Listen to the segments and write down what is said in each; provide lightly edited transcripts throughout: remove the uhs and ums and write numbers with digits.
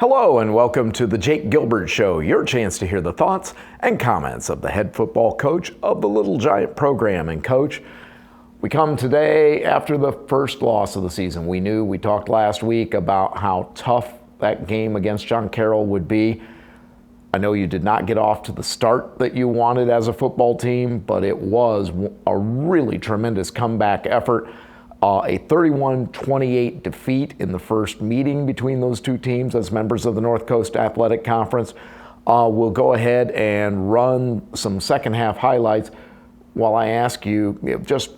Hello and welcome to the Jake Gilbert Show, your chance to hear the thoughts and comments of the head football coach of the Little Giant program. And Coach, we come today after the first loss of the season. We talked last week about how tough that game against John Carroll would be. I know you did not get off to the start that you wanted as a football team, but it was a really tremendous comeback effort. A 31-28 defeat in the first meeting between those two teams as members of the North Coast Athletic Conference. We'll go ahead and run some second half highlights while I ask you, just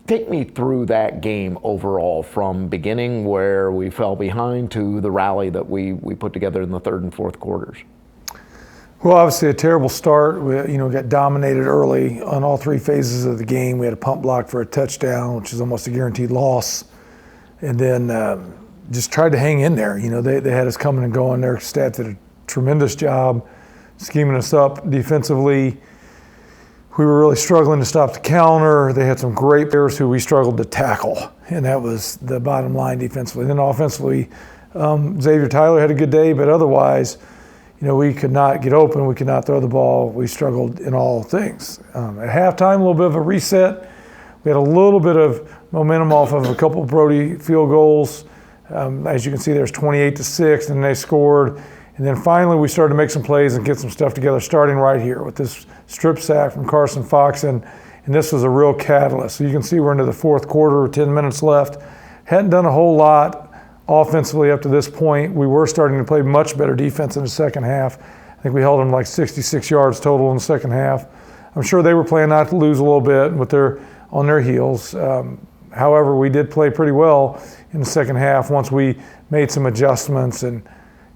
take me through that game overall from beginning where we fell behind to the rally that we put together in the third and fourth quarters. Well, obviously a terrible start. We got dominated early on all three phases of the game. We had a punt block for a touchdown, which is almost a guaranteed loss. And then just tried to hang in there. They had us coming and going. Their staff did a tremendous job scheming us up defensively. We were really struggling to stop the counter. They had some great players who we struggled to tackle. And that was the bottom line defensively. And then offensively, Xavier Tyler had a good day, but otherwise, we could not get open. We could not throw the ball. We struggled in all things. At halftime, a little bit of a reset. We had a little bit of momentum off of a couple of Brody field goals. As you can see, there's 28-6, and they scored. And then finally, we started to make some plays and get some stuff together, starting right here with this strip sack from Carson Fox. And this was a real catalyst. So you can see we're into the fourth quarter, 10 minutes left. Hadn't done a whole lot offensively up to this point. We were starting to play much better defense in the second half. I think we held them like 66 yards total in the second half. I'm sure they were playing not to lose a little bit, but they're on their heels. However, we did play pretty well in the second half once we made some adjustments and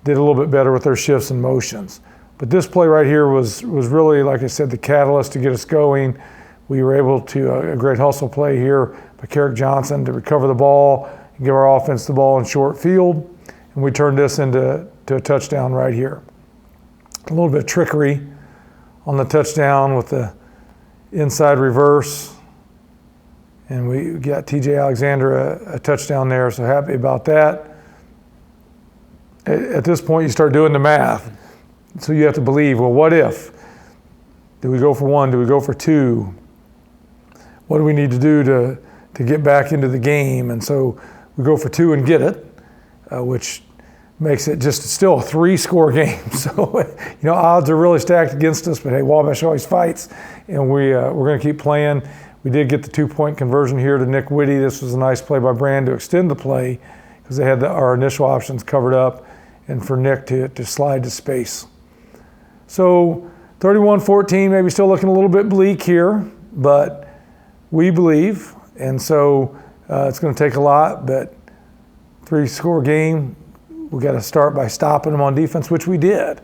did a little bit better with their shifts and motions. But this play right here was really, like I said, the catalyst to get us going. We were able to, a great hustle play here by Carrick Johnson to recover the ball, give our offense the ball in short field, and we turned this into a touchdown right here. A little bit of trickery on the touchdown with the inside reverse, and we got T.J. Alexander a touchdown there, so happy about that. At this point, you start doing the math, so you have to believe, well, what if? Do we go for one? Do we go for two? What do we need to do to get back into the game? And so we go for two and get it, which makes it just still a 3-score game. So, odds are really stacked against us, but hey, Wabash always fights, and we're going to keep playing. We did get the 2-point conversion here to Nick Whitty. This was a nice play by Brent to extend the play because they had our initial options covered up, and for Nick to slide to space. So 31-14, maybe still looking a little bit bleak here, but we believe, and so it's going to take a lot, but 3-score game, we got to start by stopping them on defense, which we did.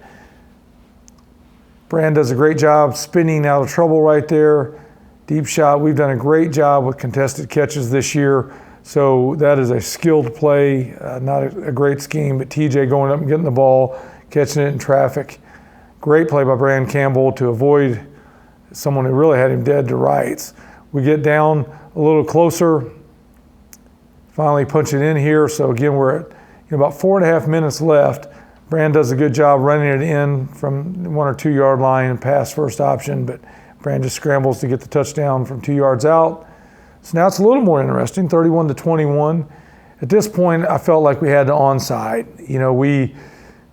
Brand does a great job spinning out of trouble right there. Deep shot, we've done a great job with contested catches this year, so that is a skilled play, not a great scheme, but TJ going up and getting the ball, catching it in traffic. Great play by Brand Campbell to avoid someone who really had him dead to rights. We get down a little closer, finally punch it in here. So again, we're at about 4.5 minutes left. Brand does a good job running it in from 1 or 2 yard line and pass first option, but Brand just scrambles to get the touchdown from 2 yards out. So now it's a little more interesting, 31-21. At this point, I felt like we had the onside. We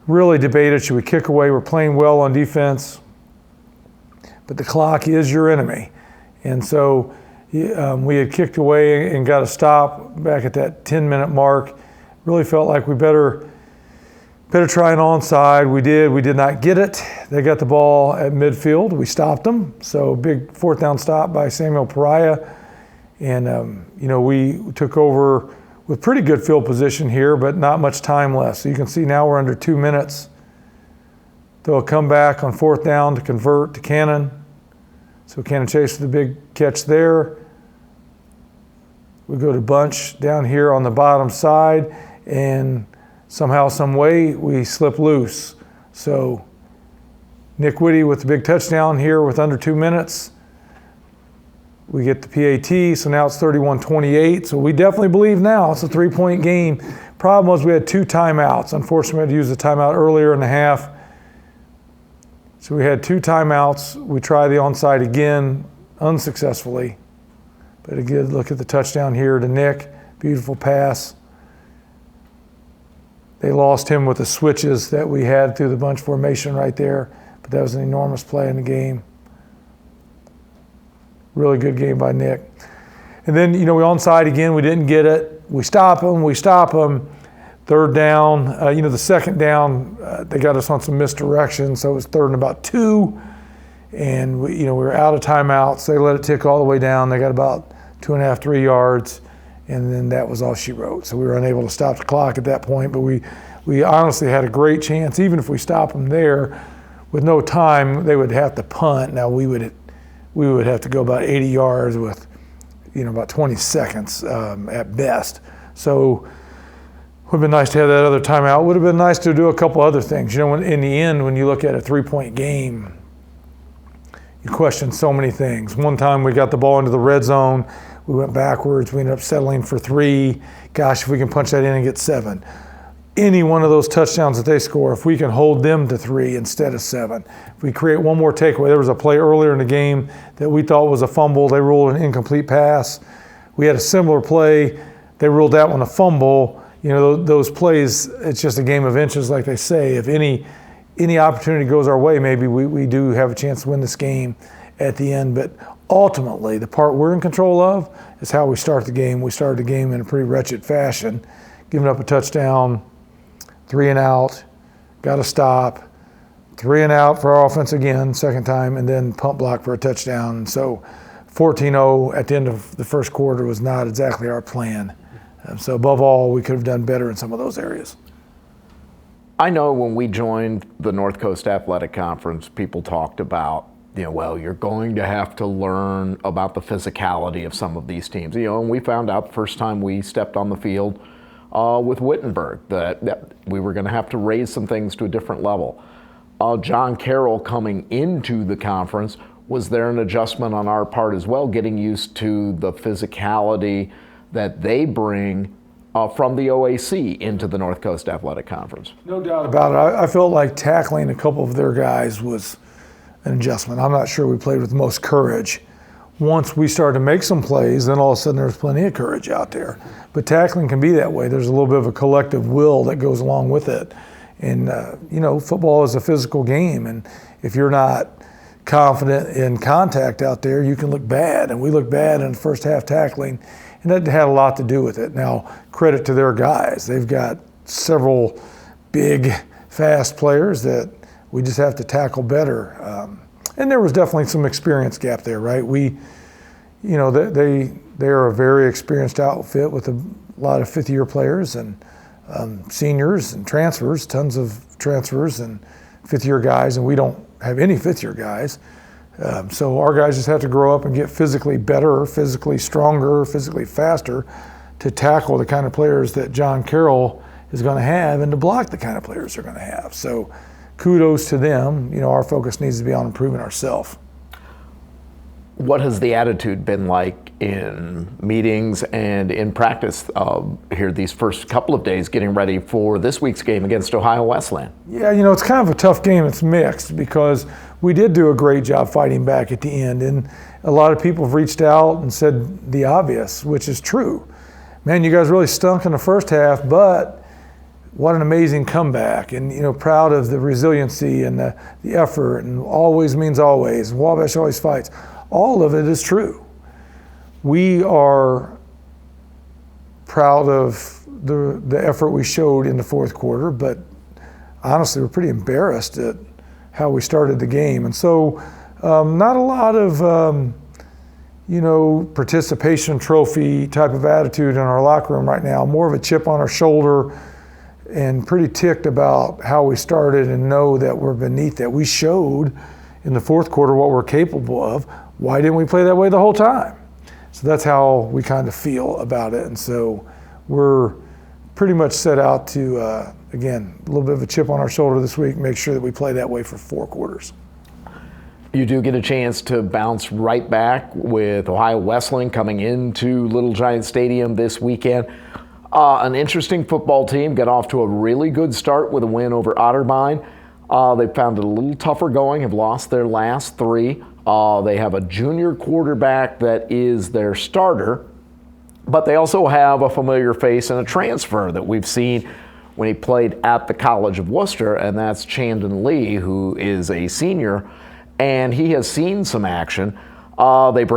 really debated, should we kick away? We're playing well on defense, but the clock is your enemy. And so we had kicked away and got a stop back at that 10-minute mark. Really felt like we better try an onside. We did. We did not get it. They got the ball at midfield. We stopped them. So big 4th down stop by Samuel Pariah. And, we took over with pretty good field position here, but not much time left. So you can see now we're under 2 minutes. They'll come back on 4th down to convert to Cannon. So Cannon Chase with the big catch there. We go to bunch down here on the bottom side, and somehow, some way, we slip loose. So Nick Whitty with the big touchdown here with under 2 minutes. We get the PAT, so now it's 31-28. So we definitely believe now it's a 3-point game. Problem was we had 2 timeouts. Unfortunately, we had to use the timeout earlier in the half. So we had 2 timeouts. We tried the onside again, unsuccessfully. But a good look at the touchdown here to Nick. Beautiful pass. They lost him with the switches that we had through the bunch formation right there. But that was an enormous play in the game. Really good game by Nick. And then, we onside again. We didn't get it. We stop them. Third down. The second down, they got us on some misdirection. So it was 3rd and about 2. And we were out of timeouts. They let it tick all the way down. They got about 2.5, 3 yards. And then that was all she wrote. So we were unable to stop the clock at that point. But we honestly had a great chance. Even if we stopped them there with no time, they would have to punt. Now we would have to go about 80 yards with, about 20 seconds at best. So it would have been nice to have that other timeout. It would have been nice to do a couple other things. In the end, when you look at a 3-point game, you question so many things. One time we got the ball into the red zone. We went backwards. We ended up settling for 3. Gosh, if we can punch that in and get 7. Any one of those touchdowns that they score, if we can hold them to 3 instead of 7. If we create one more takeaway, there was a play earlier in the game that we thought was a fumble. They ruled an incomplete pass. We had a similar play. They ruled that one a fumble. Those plays, it's just a game of inches, like they say. If any opportunity goes our way, maybe we do have a chance to win this game at the end. But ultimately, the part we're in control of is how we start the game. We started the game in a pretty wretched fashion, giving up a touchdown, 3 and out, got a stop, 3 and out for our offense again, second time, and then pump block for a touchdown. And so 14-0 at the end of the first quarter was not exactly our plan. So above all, we could have done better in some of those areas. I know when we joined the North Coast Athletic Conference, people talked about, you're going to have to learn about the physicality of some of these teams. And we found out the first time we stepped on the field with Wittenberg that we were going to have to raise some things to a different level. John Carroll coming into the conference, was there an adjustment on our part as well, getting used to the physicality that they bring from the OAC into the North Coast Athletic Conference? No doubt about it. I felt like tackling a couple of their guys was an adjustment. I'm not sure we played with the most courage. Once we started to make some plays, then all of a sudden there's plenty of courage out there. But tackling can be that way. There's a little bit of a collective will that goes along with it. And, football is a physical game. And if you're not confident in contact out there, you can look bad. And we look bad in the first half tackling. And that had a lot to do with it. Now, credit to their guys. They've got several big, fast players that we just have to tackle better. And there was definitely some experience gap there, right? They are a very experienced outfit with a lot of fifth-year players and seniors and transfers, tons of transfers and fifth-year guys, and we don't have any fifth-year guys. So our guys just have to grow up and get physically better, physically stronger, physically faster to tackle the kind of players that John Carroll is going to have and to block the kind of players they're going to have. So kudos to them. Our focus needs to be on improving ourselves. What has the attitude been like in meetings and in practice here these first couple of days getting ready for this week's game against Ohio Wesleyan? Yeah, it's kind of a tough game. It's mixed because we did do a great job fighting back at the end. And a lot of people have reached out and said the obvious, which is true. Man, you guys really stunk in the first half, but what an amazing comeback. And, proud of the resiliency and the effort, and always means always. Wabash always fights. All of it is true. We are proud of the effort we showed in the fourth quarter, but honestly, we're pretty embarrassed at how we started the game. And so not a lot of, participation trophy type of attitude in our locker room right now, more of a chip on our shoulder and pretty ticked about how we started and know that we're beneath that. We showed in the fourth quarter what we're capable of. Why didn't we play that way the whole time? So that's how we kind of feel about it. And so we're pretty much set out to, again, a little bit of a chip on our shoulder this week, make sure that we play that way for 4 quarters. You do get a chance to bounce right back with Ohio Wesleyan coming into Little Giant Stadium this weekend. An interesting football team, got off to a really good start with a win over Otterbein. They found it a little tougher going, have lost their last 3. They have a junior quarterback that is their starter, but they also have a familiar face and a transfer that we've seen when he played at the College of Worcester, and that's Chandon Lee, who is a senior, and he has seen some action. They've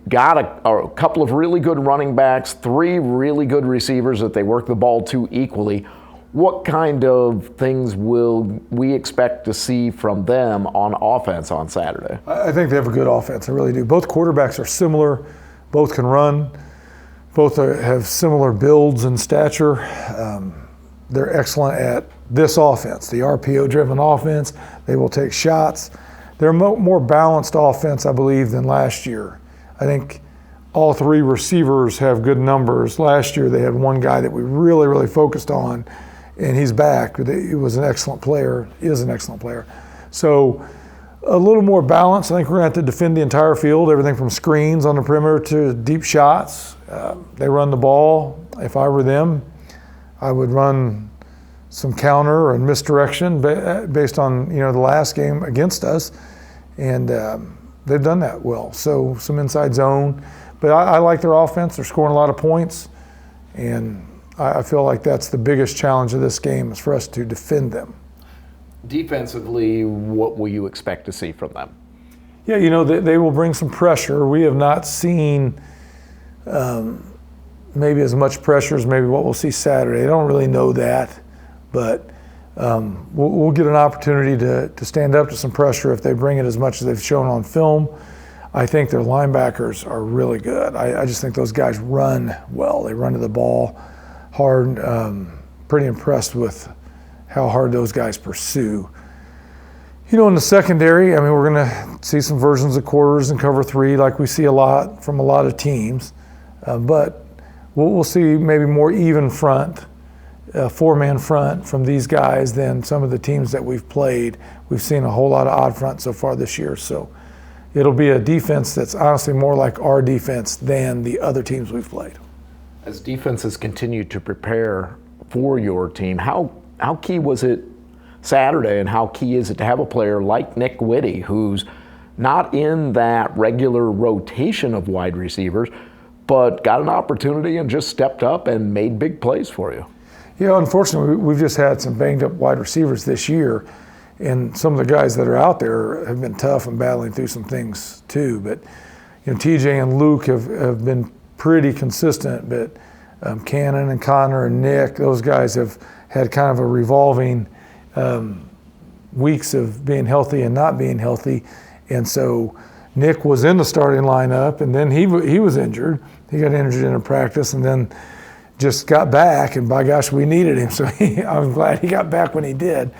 got a couple of really good running backs, 3 really good receivers that they work the ball to equally. What kind of things will we expect to see from them on offense on Saturday? I think they have a good offense. I really do. Both quarterbacks are similar. Both can run. Both have similar builds and stature. They're excellent at this offense, the RPO-driven offense. They will take shots. They're a more balanced offense, I believe, than last year. I think all 3 receivers have good numbers. Last year they had one guy that we really, really focused on, and he's back. He was an excellent player, is an excellent player. So a little more balance. I think we're going to have to defend the entire field, everything from screens on the perimeter to deep shots. They run the ball. If I were them, I would run some counter and misdirection based on the last game against us, and they've done that well. So some inside zone, but I like their offense. They're scoring a lot of points, and I feel like that's the biggest challenge of this game is for us to defend them. Defensively, what will you expect to see from them? Yeah, they will bring some pressure. We have not seen maybe as much pressure as maybe what we'll see Saturday. I don't really know that, but we'll get an opportunity to stand up to some pressure if they bring it as much as they've shown on film. I think their linebackers are really good. I just think those guys run well. They run to the ball hard. Pretty impressed with how hard those guys pursue. In the secondary, we're going to see some versions of quarters and cover 3 like we see a lot from a lot of teams. But we'll see maybe more even front, 4-man front from these guys than some of the teams that we've played. We've seen a whole lot of odd front so far this year. So it'll be a defense that's honestly more like our defense than the other teams we've played. As defenses continue to prepare for your team, how key was it Saturday, and how key is it to have a player like Nick Whitty, who's not in that regular rotation of wide receivers, but got an opportunity and just stepped up and made big plays for you? Yeah, unfortunately, we've just had some banged up wide receivers this year, and some of the guys that are out there have been tough and battling through some things too. But TJ and Luke have been pretty consistent, but Cannon and Connor and Nick, those guys have had kind of a revolving weeks of being healthy and not being healthy. And so Nick was in the starting lineup, and then he was injured. He got injured in a practice and then just got back, and by gosh, we needed him. So I'm glad he got back when he did.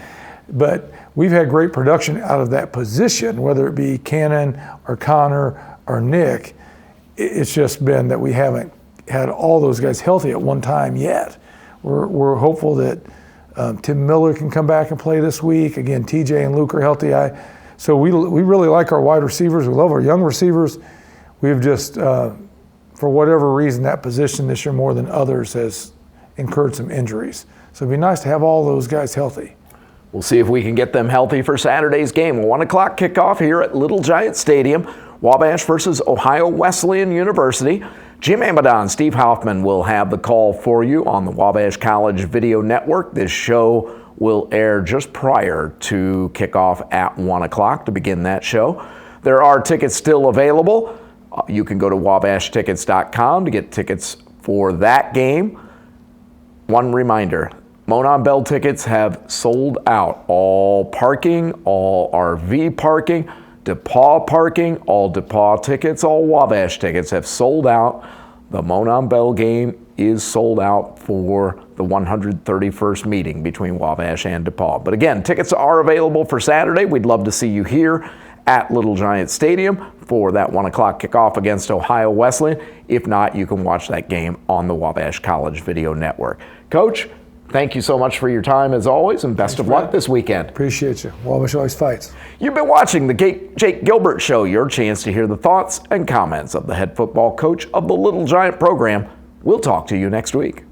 But we've had great production out of that position, whether it be Cannon or Connor or Nick. It's just been that we haven't had all those guys healthy at one time yet. We're hopeful that Tim Miller can come back and play this week. Again, TJ and Luke are healthy. So we really like our wide receivers. We love our young receivers. We've just, for whatever reason, that position this year more than others has incurred some injuries. So it'd be nice to have all those guys healthy. We'll see if we can get them healthy for Saturday's game. 1 o'clock kickoff here at Little Giant Stadium. Wabash versus Ohio Wesleyan University. Jim Amadon, Steve Hoffman will have the call for you on the Wabash College Video Network. This show will air just prior to kickoff at 1 o'clock to begin that show. There are tickets still available. You can go to wabashtickets.com to get tickets for that game. One reminder, Monon Bell tickets have sold out. All parking, all RV parking, DePaul parking, all DePaul tickets, all Wabash tickets have sold out. The Monon Bell game is sold out for the 131st meeting between Wabash and DePaul. But again, tickets are available for Saturday. We'd love to see you here at Little Giant Stadium for that 1 o'clock kickoff against Ohio Wesleyan. If not, you can watch that game on the Wabash College Video Network. Coach, thank you so much for your time as always, and best of luck this weekend. Appreciate you. Wabash always fights. You've been watching the Jake Gilbert Show, your chance to hear the thoughts and comments of the head football coach of the Little Giant program, We'll talk to you next week.